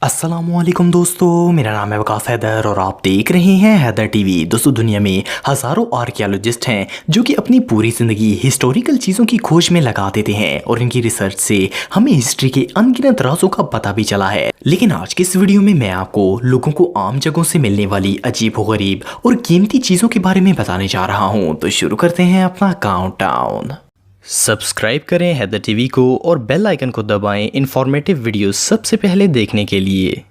अस्सलामुअलैकुम दोस्तों, मेरा नाम है वकास हैदर और आप देख रहे हैं हैदर टीवी। दोस्तों, दुनिया में हज़ारों आर्कियोलॉजिस्ट हैं जो कि अपनी पूरी ज़िंदगी हिस्टोरिकल चीज़ों की खोज में लगा देते हैं और इनकी रिसर्च से हमें हिस्ट्री के अनगिनत राजों का पता भी चला है। लेकिन आज के इस वीडियो में मैं आपको लोगों को आम जगहों से मिलने वाली अजीब गरीब और कीमती चीज़ों के बारे में बताने जा रहा हूँ। तो शुरू करते हैं अपना काउंटडाउन। सब्सक्राइब करें हैदर टीवी को और बेल आइकन को दबाएं इंफॉर्मेटिव वीडियो सबसे पहले देखने के लिए।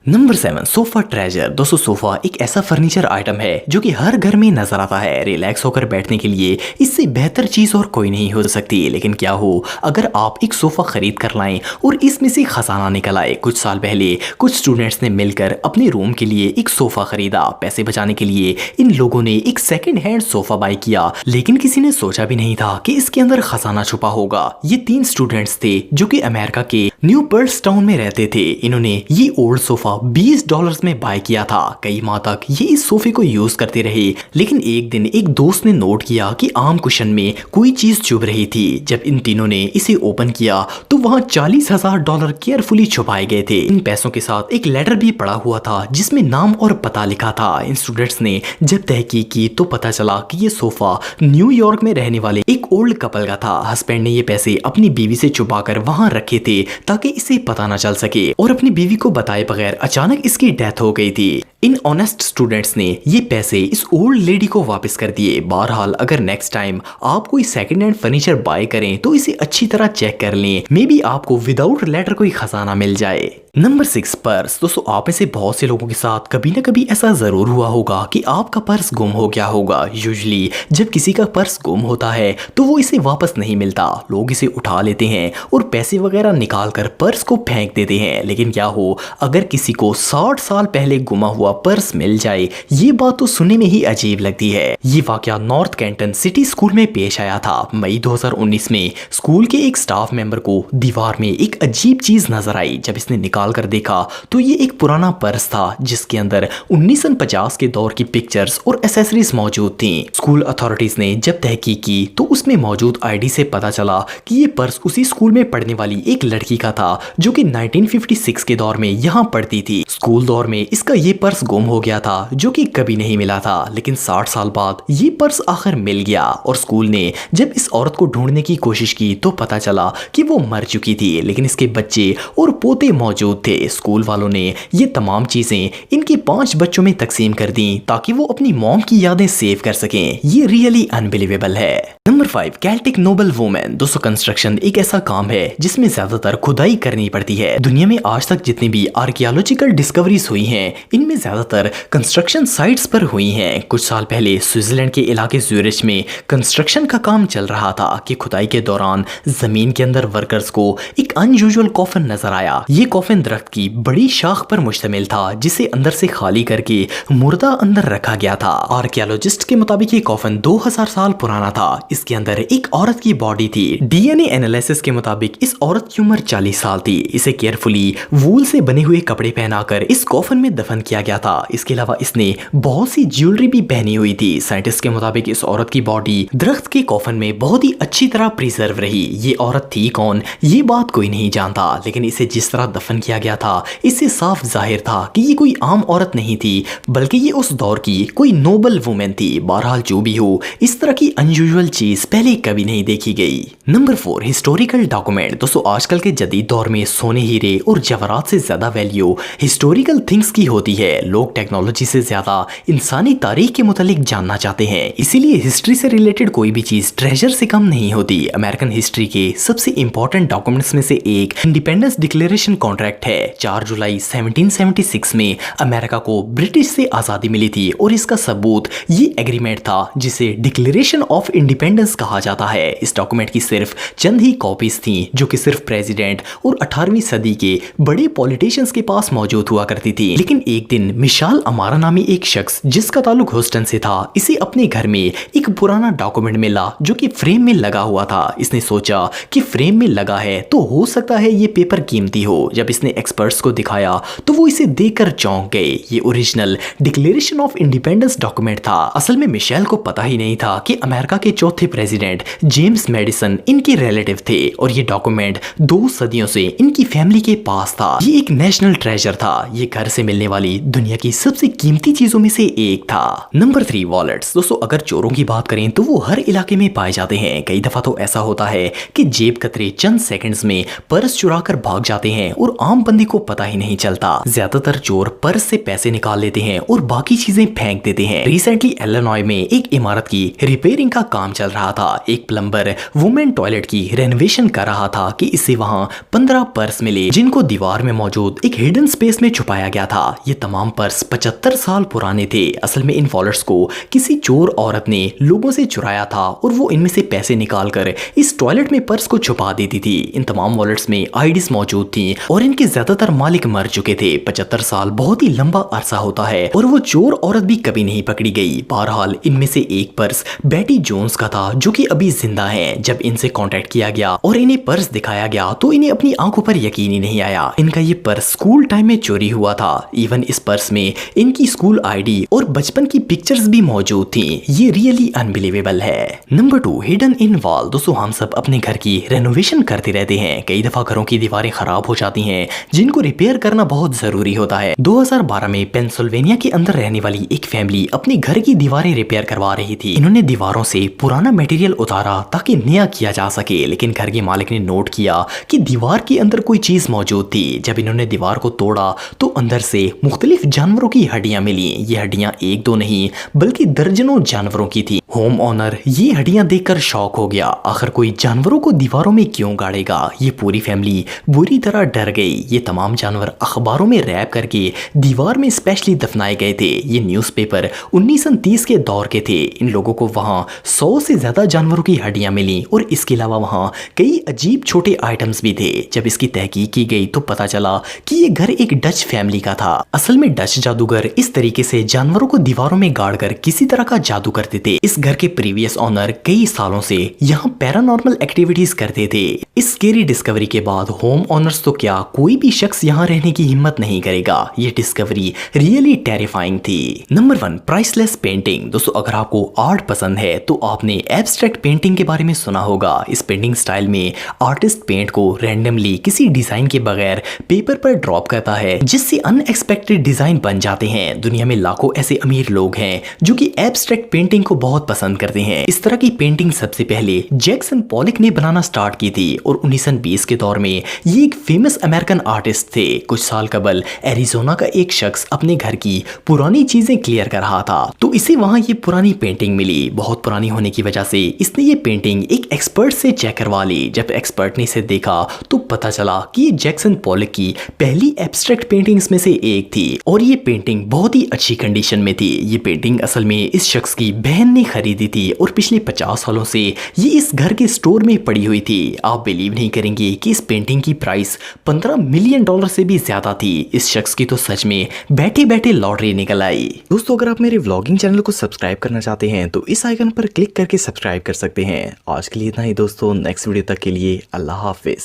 Number 7, sofa treasure. दोस्तों, सोफा एक ऐसा फर्नीचर आइटम है जो कि हर घर में नजर आता है। रिलैक्स होकर बैठने के लिए इससे बेहतर चीज और कोई नहीं हो सकती। लेकिन क्या हो अगर आप एक सोफा खरीद कर लाएं और इसमें से खजाना निकल आए। कुछ साल पहले कुछ स्टूडेंट्स ने मिलकर अपने रूम के लिए एक सोफा खरीदा। पैसे बचाने के लिए इन लोगों ने एक सेकेंड हैंड सोफा बाय किया, लेकिन किसी ने सोचा भी नहीं था कि इसके अंदर खजाना छुपा होगा। ये 3 स्टूडेंट्स थे जो कि अमेरिका के न्यू पर्ल्स टाउन में रहते थे। इन्होंने ये ओल्ड सोफा $20 में बाय किया था। कई माह तक ये इस सोफे को यूज करते रहे, लेकिन एक दिन एक दोस्त ने नोट किया कि आर्म कुशन में कोई चीज चुभ रही थी। जब इन तीनों ने इसे ओपन किया तो वहां $40,000 केयरफुली छुपाए गए थे। इन पैसों के साथ एक लेटर भी पड़ा हुआ था जिसमें नाम और पता लिखा था। इन स्टूडेंट्स ने जब तहकीक की तो पता चला कि ये सोफा न्यूयॉर्क में रहने वाले एक ओल्ड कपल का था। हस्बैंड ने ये पैसे अपनी बीवी से छुपाकर वहां रखे थे ताकि इसे पता न चल सके और अपनी बीवी को बताए बगैर अचानक इसकी डेथ हो गई थी। इन ऑनेस्ट स्टूडेंट्स ने ये पैसे इस ओल्ड लेडी को वापस कर दिए। बहरहाल, अगर नेक्स्ट टाइम आप कोई सेकंड हैंड फर्नीचर बाय करें तो इसे अच्छी तरह चेक कर लें। मे बी आपको विदाउट लेटर कोई खजाना मिल जाए। Number 6, purse. दोस्तों, आप में से बहुत से लोगों के साथ कभी ना कभी ऐसा जरूर हुआ होगा कि आपका पर्स गुम हो गया होगा। यूजुअली जब किसी का पर्स गुम होता है तो वो इसे वापस नहीं मिलता। लोग इसे उठा लेते हैं और पैसे वगैरह निकाल कर पर्स को फेंक देते हैं। लेकिन क्या हो अगर किसी को 60 साल पहले गुमा हुआ पर्स मिल जाए। ये बात तो सुनने में ही अजीब लगती है। ये वाकया नॉर्थ कैंटन सिटी स्कूल में पेश आया था। मई 2019 में स्कूल के एक स्टाफ मेंबर को दीवार में एक अजीब चीज नजर आई। जब इसने निकाल कर देखा तो ये एक पुराना पर्स था जिसके अंदर 1950 के दौर की पिक्चर्स और एसेसरीज मौजूद थी। स्कूल अथॉरिटीज ने जब तहकीक की तो उसमें मौजूद आईडी से पता चला कि ये पर्स उसी स्कूल में पढ़ने वाली एक लड़की का था जो कि 1956 के दौर में यहाँ पढ़ती थी। स्कूल दौर में इसका ये पर्स गुम हो गया था जो कि कभी नहीं मिला था। लेकिन 60 साल बाद ये पर्स आखिर मिल गया और स्कूल ने जब इस औरत को ढूंढने की कोशिश की तो पता चला कि वो मर चुकी थी, लेकिन इसके बच्चे और पोते मौजूद थे। स्कूल वालों ने ये तमाम चीजें इनके 5 बच्चों में तकसीम कर दी ताकि वो अपनी मॉम की यादें सेव कर सकें। ये रियली अनबिलीवेबल है। Number 5, Celtic noble women. दोस्तों, कंस्ट्रक्शन एक ऐसा काम है जिसमें ज्यादातर खुदाई करनी पड़ती है। दुनिया में आज तक जितनी भी आर्कियोलॉजिकल डिस्कवरीज हुई हैं इनमें ज्यादातर कंस्ट्रक्शन साइट्स पर हुई हैं। कुछ साल पहले स्विट्जरलैंड के इलाके ज्यूरिच में कंस्ट्रक्शन का काम चल रहा था कि खुदाई के दौरान जमीन के अंदर वर्कर्स को एक अनयूजुअल कॉफन नजर आया। ये कॉफन दरख्त की बड़ी शाख पर मुश्तमिल था जिसे अंदर से खाली करके मुर्दा अंदर रखा गया था। आर्कियोलॉजिस्ट के मुताबिक ये कॉफन 2000 साल पुराना था। इसके अंदर एक औरत की बॉडी थी। डीएनए एनालिसिस के मुताबिक इस औरत की उम्र 40 साल थी। इसे केयरफुली वूल से बने हुए कपड़े पहनाकर इस कॉफन में दफन किया गया था। इसके अलावा इसने बहुत सी ज्वेलरी भी पहनी हुई थी। साइंटिस्ट के मुताबिक इस औरत की बॉडी दरख्त के कॉफन में बहुत ही अच्छी तरह प्रिजर्व रही। ये औरत थी कौन ये बात कोई नहीं जानता, लेकिन इसे जिस तरह दफन किया गया था इससे साफ जाहिर था कि ये कोई आम औरत नहीं थी बल्कि ये उस दौर की कोई नोबल वुमेन थी। बहरहाल जो भी हो, इस तरह की अनयूजुअल चीज पहले कभी नहीं देखी गई। Number 4, historical document. दोस्तों, आजकल के जदीद दौर में सोने, हीरे और जवाहरात से ज्यादा वैल्यू हिस्टोरिकल थिंग्स की होती है। लोग टेक्नोलॉजी से ज्यादा इंसानी तारीख के मुतालिक जानना चाहते हैं, इसीलिए हिस्ट्री से रिलेटेड कोई भी चीज ट्रेजर से कम नहीं होती। अमेरिकन हिस्ट्री के सबसे इंपॉर्टेंट डॉक्यूमेंट्स में से एक इंडिपेंडेंस डिक्लेरेशन कॉन्ट्रैक्ट है। 4 जुलाई 1776 में अमेरिका को ब्रिटिश से आजादी मिली थी और इसका सबूत ये एग्रीमेंट था जिसे डिक्लेरेशन ऑफ इंडिपेंडेंस कहा जाता है। इस डॉक्यूमेंट की सिर्फ चंद ही कॉपीज थी जो कि सिर्फ प्रेसिडेंट और 18वीं सदी के बड़े पॉलिटिशियंस के पास मौजूद हुआ हुआ करती थी। लेकिन एक दिन मिशाल अमारा नामी एक शख्स जिसका ताल्लुक ह्यूस्टन से था, इसे अपने घर में एक पुराना डॉक्यूमेंट मिला जो कि फ्रेम में लगा हुआ था। इसने सोचा कि फ्रेम में लगा है तो हो सकता है ये पेपर कीमती हो। जब इसने एक्सपर्ट्स को दिखाया तो वो इसे देखकर चौंक गए। ये original declaration of independence document था। असल में मिशेल को पता ही नहीं था कि अमेरिका के चौथे प्रेसिडेंट जेम्स मेडिसन इनके रिलेटिव थे और ये डॉक्यूमेंट 2 सदियों से इनकी फैमिली के पास था। ये एक नेशनल ट्रेजर था। ये घर से मिलने वाली दुनिया की सबसे कीमती चीजों में से एक था। Number 3, wallets. दोस्तों अगर चोरों की बात करें तो वो हर इलाके में पाए जाते हैं। कई दफा तो ऐसा होता है कि जेब कतरे चंद सेकंड्स में पर्स चुरा कर भाग जाते हैं और आम बंदे को पता ही नहीं चलता। ज्यादातर चोर पर्स से पैसे निकाल लेते हैं और बाकी चीजें फेंक देते हैं। रिसेंटली इलिनॉय में एक इमारत की रिपेयरिंग का काम चल रहा था। एक प्लम्बर वुमेन टॉयलेट की रेनोवेशन कर रहा था कि इसे वहां 15 पर्स मिले जिनको दीवार में मौजूद एक हिडन स्पेस में छुपाया गया था। ये तमाम पर्स 75 साल पुराने थे। असल में इन वॉलेट्स को किसी चोर औरत ने लोगों से चुराया था और वो इनमें से पैसे निकालकर इस टॉयलेट में पर्स को छुपा देती थी। इन तमाम वॉलेट्स में आईडीज मौजूद थी और इनके ज्यादातर मालिक मर चुके थे। 75 साल बहुत ही लंबा अरसा होता है और वो चोर औरत भी कभी नहीं पकड़ी गई। बहरहाल इनमें से एक पर्स बेटी जोन्स का था जो कि अभी जिंदा है। जब इनसे कांटेक्ट किया गया और इन्हें पर्स दिखाया गया तो इन्हें अपनी आंखों पर यकीन ही नहीं आया। इनका ये पर्स स्कूल टाइम में चोरी हुआ था। इवन इस पर्स में इनकी स्कूल आईडी और बचपन की पिक्चर्स भी मौजूद थी। ये रियली अनबिलीवेबल है। Number 2, hidden in wall. दोस्तों हम सब अपने घर की रेनोवेशन करते रहते हैं। कई दफा घरों की दीवारें खराब हो जाती हैं जिनको रिपेयर करना बहुत जरूरी होता है। 2012 में पेंसिल्वेनिया के अंदर रहने वाली एक फैमिली अपने घर की दीवारें रिपेयर करवा रही थी। इन्होंने दीवारों से पुराना मटेरियल उतारा ताकि नया किया जा सके, लेकिन घर के मालिक ने नोट किया कि दीवार के अंदर कोई चीज मौजूद थी। जब इन्होंने दीवार को तोड़ा तो अंदर से मुख्तलिफ जानवरों की हड्डियां मिली। ये हड्डियां एक दो नहीं बल्कि दर्जनों जानवरों की थी। होम ओनर ये हड्डियां देखकर शॉक हो गया। आखिर कोई जानवरों को दीवारों में क्यों गाड़ेगा? ये पूरी फैमिली बुरी तरह डर गई। ये तमाम जानवर अखबारों में रैप करके दीवार में स्पेशली दफनाए गए थे। ये न्यूज़पेपर 1930 के दौर के थे। इन लोगों को वहां 100 से ज्यादा जानवरों की हड्डियां मिली और इसके अलावा वहां कई अजीब छोटे आइटम्स भी थे। जब इसकी तहकीक की गई तो पता चला कि ये घर एक डच फैमिली का था। असल में डच जादूगर इस तरीके से जानवरों को दीवारों में गाड़कर किसी तरह का जादू करते थे। इस घर के प्रीवियस ओनर कई सालों से यहाँ पैरानॉर्मल एक्टिविटीज करते थे। इस स्केरी डिस्कवरी के बाद होम ओनर्स तो क्या कोई भी शख्स यहाँ रहने की हिम्मत नहीं करेगा। ये डिस्कवरी रियली टेरिफाइंग थी। Number 1, priceless painting. दोस्तों अगर आपको आर्ट पसंद है तो आपने एब्स्ट्रैक्ट पेंटिंग के बारे में सुना होगा। इस पेंटिंग स्टाइल में आर्टिस्ट पेंट को रैंडमली किसी डिजाइन के बगैर पेपर पर ड्रॉप करता है जिससे अनएक्सपेक्टेड डिजाइन बन जाते हैं। दुनिया में लाखों ऐसे अमीर लोग हैं जो कि एब्स्ट्रैक्ट पेंटिंग को बहुत पसंद करते हैं। इस तरह की पेंटिंग सबसे पहले जैक्सन पॉलिक ने बनाना स्टार्ट की थी और 1920 के दौर में ये एक फेमस अमेरिकन आर्टिस्ट थे। कुछ साल कबल एरिजोना का एक शख्स अपने घर की पुरानी चीजें क्लियर कर रहा था तो इसे वहां ये पुरानी पेंटिंग मिली। बहुत पुरानी होने की वजह से इसने ये पेंटिंग एक एक्सपर्ट से चेक करवा ली। जब एक्सपर्ट ने इसे देखा तो पता चला कि ये जैक्सन पॉलिक की पहली एब्स्ट्रैक्ट पेंटिंग्स में से एक थी और ये पेंटिंग बहुत ही अच्छी कंडीशन में थी। ये पेंटिंग असल में इस शख्स की बहन ने खरीदी थी और पिछले 50 सालों से ये इस घर के स्टोर में पड़ी हुई थी। आप बिलीव नहीं करेंगे कि इस पेंटिंग की प्राइस $15 मिलियन से भी ज्यादा थी। इस शख्स की तो सच में बैठे बैठे लॉटरी निकल आई। दोस्तों अगर आप मेरे व्लॉगिंग चैनल को सब्सक्राइब करना चाहते हैं तो इस आइकन पर क्लिक करके सब्सक्राइब कर सकते हैं। आज के लिए इतना ही दोस्तों, नेक्स्ट वीडियो तक के लिए अल्लाह हाफिज।